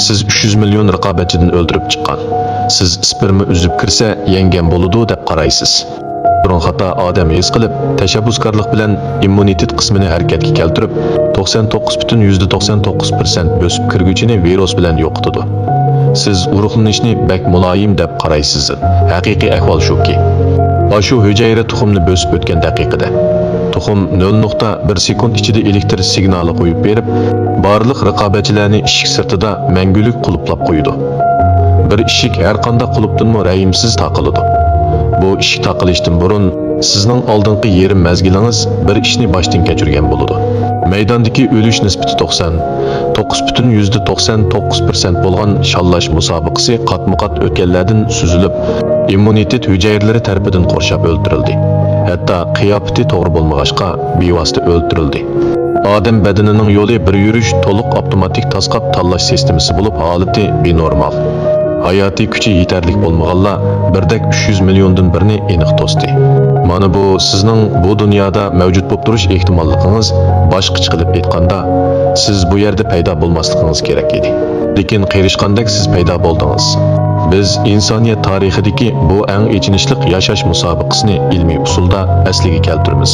siz 300 million raqobatchidan o'ldirib chiqqan. Siz sperma uzib kirsa yengan bo'ladi deb qaraysiz. Burun xato odam his qilib, tashabbuskorlik bilan immunitet qismini harakatga keltirib, 99.99% bosib kirguchini virus bilan yo'qotadi. Siz urug'lanishni bak muloyim deb qaraysiz. Haqiqiy ahvol shuki. Shu hujayra tuxumni bosib o'tgan daqiqada tuxum 0.1 sekund ichida elektr signali qo'yib berib, barliq raqobatchilarni eshik sirtida mangulik qulflab qo'ydi. Bir eshik har qanday qulfdanmi rahimsiz taqiladi. Bu eshik taqilishdan burun sizning oldingi yerim mazgilingiz bir ishni boshdan kechirgan bo'ladi. Maydondagi o'lish nisbati 99.99% bo'lgan shallash musobaqasi qatma-qat o'tganlardan suzilib, immunitet hujayralari tarafidan qurshab o'ldirildi. Hatto qiyofati to'g'ri bo'lmag'achqa bevosita o'ldirildi. Odam badanining yo'li bir yurish to'liq avtomatik tasqab tanlash sistemasi bo'lib, holati benormal. Hayati kuchi yetarli bo'lmaganlar birdek 300 milliondan birini aniq to'sdi. Mana bu sizning bu dunyoda mavjud bo'lib turish ehtimolligingiz boshqacha qilib aytganda, siz bu yerda paydo bo'lmasligingiz kerak edi. Lekin qirishqandek siz paydo bo'ldingiz. Biz insoniyat tarixidagi bu eng echinishli yashash musobaqasini ilmiy usulda asliga keltiramiz.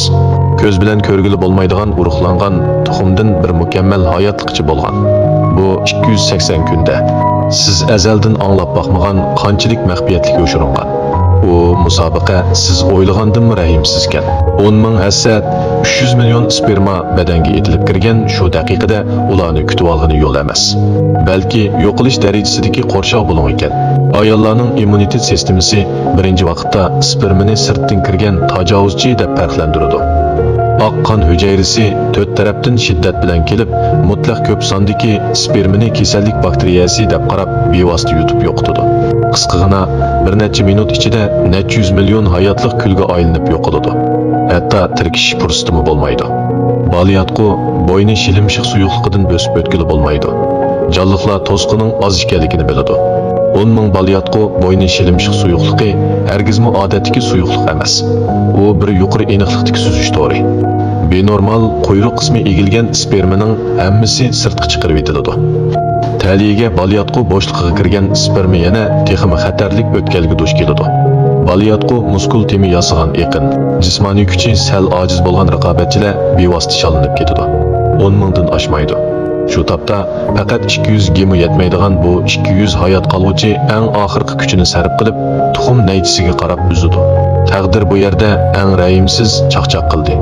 Ko'z bilan ko'rgili bo'lmaydigan urug'langan tuxumdan bir mukammal hayotlikchi bo'lgan. Bu 280 kunda siz azaldan anglab boqmagan qanchalik maxfiyatlik yo'shiringan. U musobaqa siz o'ylagandan rahimsizkan. 10 ming hasad 300 million sperma badanga etilib kirgan shu daqiqada ularni kutib olgani yo'l emas. Balki yo'qolish darajasidagi qo'rshov bo'ling ekan. Ayollarning immunitet sistemasi birinchi vaqtda spermani sirtdan kirgan tajovuzchi deb farqlantiradi. Oq qon hujayrasi to'rt tarafdan shiddat bilan kelib, mutlaq ko'p sondagi spermini kasallik bakteriyasi deb qarab bevosita yutib yo'qotadi. Qisqagina bir necha minut ichida necha yuz million hayotlik kulga aylanib yo'qoladi. Hatto tirkish fursatimi bo'lmaydi. Baliyatqu bo'yni shilimshiq suyuqligidan bosib o'tkili bo'lmaydi. Jonliqlar to'sqining oz ekanligini biladi. 10 ming baliyatqu bo'yni shilimshiq suyuqligi hargizmi odatdagi suyuqlik emas. U bir yuqori aniqlikdagi suzish to'ri. Benormal quyruq qismi egilgan spermaning hammasi sirtqa chiqarib etiladi. Taliyaga baliyatqu bo'shligiga kirgan sperma yana texmi xatarlik o'tkalga duch keladi. Baliyatqu muskul temi yasagan eqin. Jismoniy kuchi sal ojiz bo'lgan raqobatchilar bevosita shalinib ketadi. 10 mingdan oshmaydi. Shu topda faqat 200 gemi yetmaydigan bu 200 hayot qoluvchi eng oxirgi kuchini sarf qilib, tuxum naychisiga qarab uzudi. Taqdir bu yerda eng rahimsiz chaqchaq qildi.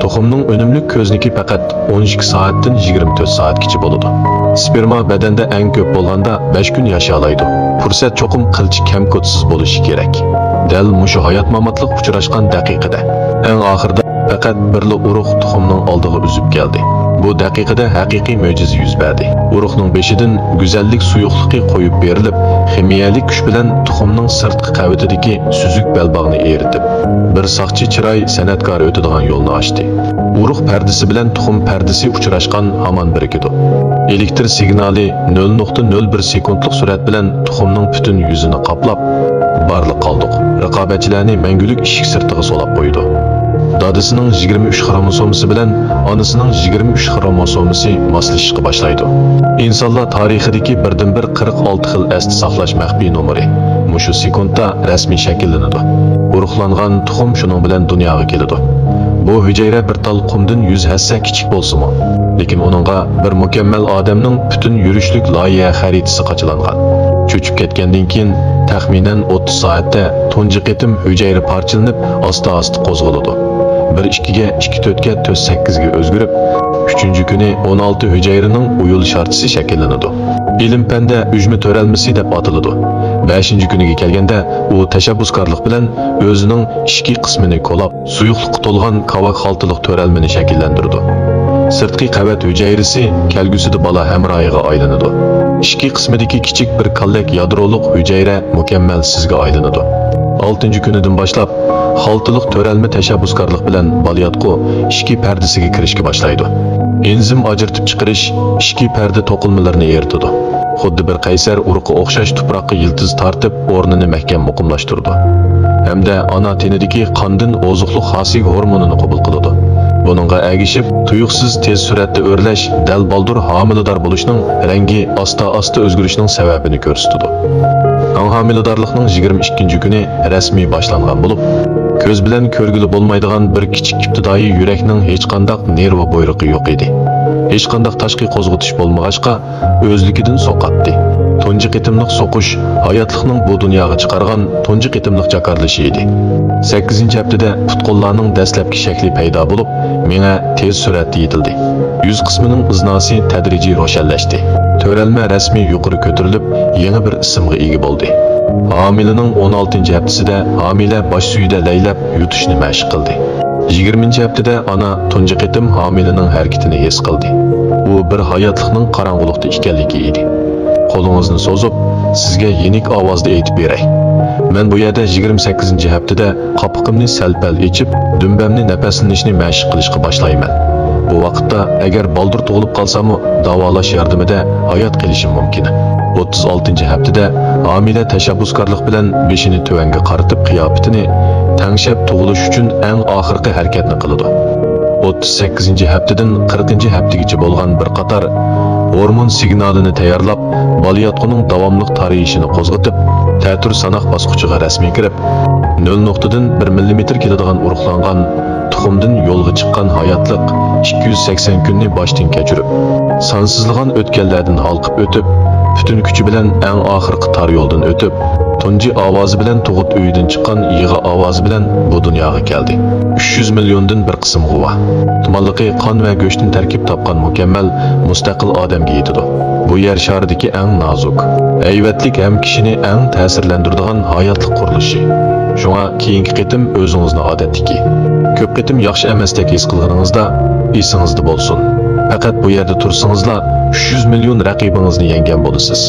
Tuxumning unumli ko'zniki faqat 12 soatdan 24 soatgacha bo'ladi. Sperma badanda eng ko'p bo'lganda 5 kun yashalaydi. Fursat cho'qim qilchi kam ko'tsiz bo'lishi kerak. Dal mushu hayot mamatliq uchrashgan daqiqada eng oxirda faqat birli urug' tuxumning oldiga uzib keldi. Bu daqiqada haqiqiy mo'jiza yuz berdi. Urug'ning beshidan go'zallik suyuqligi qo'yib berilib, ximiyalik kuch bilan tuxumning sirtqi qavatidagi suzuk belbog'ni eritib, bir soqchi chiroy san'atkor o'tadigan yo'lni ochdi. Urug' pardasi bilan tuxum pardasi uchrashgan hamon birikidi. Elektr signali 0.01 sekundlik surat bilan tuxumning butun yuzini qoplab, barliq qoldiq. Raqobatchilarni mangulik eshik sirtiga solab qo'ydi. Dadasining 23 xromosomasi bilan onasining 23 xromosomasi moslashishga boshlaydi. İnsanlar tarixidagi birdan-bir 46 xil asli saqlash maxfiy nomeri mushu sekundda rasmiy shakllanadi. Urug'langan tuxum shuning bilan dunyoga keladi. Bu hujayra bir tal qumdan 100 hassa kichik bo'lsa-mu, lekin uningga bir mukammal odamning butun yurishlik loyiha xaritasi qachilangan. Cho'chib ketgandan keyin taxminan 30 soatda tunji qitim hujayra parchalanib, asta-asta qo'zg'aladi. 1-2 ga 2-4 ga 4-8 ga o'zgarib, 3-kuni 16 hujayraning uyul shartisi shakllanadi. Ilm panda ujma to'ralmasi deb ataladi. 5-kuniga kelganda u tashabbuskorlik bilan o'zining ishki qismini qo'lab, suyuqlikqa to'lgan kavak xaltiliq to'ralmani shakllantirdi. Sirtqi qavat hujayrasi kelgusida bola hamroyiga aylanadi. Ishki qismidagi kichik bir kallak yadroliq hujayra mukammal sizga aylanadi. 6-kunidan boshlab xaltiliq to'ralma tashabbuskorlik bilan baliyatqu ishki pardasiga kirishga boshlaydi. Enzim ajratib chiqarish ishki parda to'qilmalarini eritadi. Xuddi bir qaysar urug'i o'xshash tuproqqa yiltiz tortib, o'rnini mahkam muqimlashtirdi. Hamda ona tenidagi qondan oziqlik xosig hormonini qabul qiladi. Buningga ergishib, tuyuqsiz tez suratda o'rlash dal baldur homilador bo'lishning rangi asta-asta o'zgarishning sababini ko'rsatadi. Homiladorlikning 22 kuni rasmiy boshlangan bo'lib, ko'z bilan ko'rgili bo'lmaydigan bir kichik ibtidoiy yurakning hech qanday nervi buyrug'i yo'q edi. Hech qanday tashqi qo'zg'atish bo'lmag'achqa o'zligidan so'qatdi. Tunji qitimliq so'qish hayotlikning bu dunyoga chiqargan tunji qitimliq jakarlishi edi. 8-haftada putqollarning dastlabki shakli paydo bo'lib, menga tez suratda yetildi. Yuz qismining iznasi tadrijiy ro'shanlashdi. To'ralma rasmiy yuqori ko'tarilib, yangi bir ismga ega bo'ldi. Homilaning 16-haftasida homila bosh suyida laylab yutishni mashq qildi. 20-haftada ana tunji qitim homilaning harakatini his qildi. Bu bir hayotlikning qorong'ulikda ekanligi edi. Qo'lingizni so'zib, sizga yenik ovozda aytib beray. Men bu yerda 28-haftada qopiqimni sal-pal ichib, dumbamni nafaslanishni mashq qilishga boshlayman. Bu vaqtda agar baldur tug'ilib qolsam-u, davolash yordamida hayot qilishim mumkin. 36-haftada homila tashabbuskorlik bilan beshini tuvanga qaratib qiyofatini tangshab tug'ilish uchun eng oxirgi harakatni qiladi. 38-haftadan 40-haftagacha bo'lgan bir qator hormon signalini tayyorlab, bolayotqining davomli tarayishini qo'zg'atib, ta'tir sanoq bosqichiga rasmiy kirib, 0.dan 1 mm keladigan urug'langan tuxumdan yo'lga chiqqan hayotliq 280 kunni boshdan kechirib, sonsizlagan o'tganlardan halqib o'tib, butun kuchi bilan eng oxirgi tar yo'ldan o'tib, tunji ovozi bilan tug'ut uyidan chiqqan yig'i ovozi bilan bu dunyoga keldi. 300 milliondan bir qism g'uva. Tumanliqi qon va go'shtdan tarkib topgan mukammal mustaqil odamga yetadi. Bu yer sharidagi eng nozuk, hayvatlik ham kishini eng ta'sirlantiradigan hayotlik qurilishi. Shunga keyingi qitim o'zingizni odatdagi ko'p qitim yaxshi emasdek his qilganingizda esingizda bo'lsin. Faqat bu yerda tursangizlar 300 million raqibingizni yenggan bo'lasiz.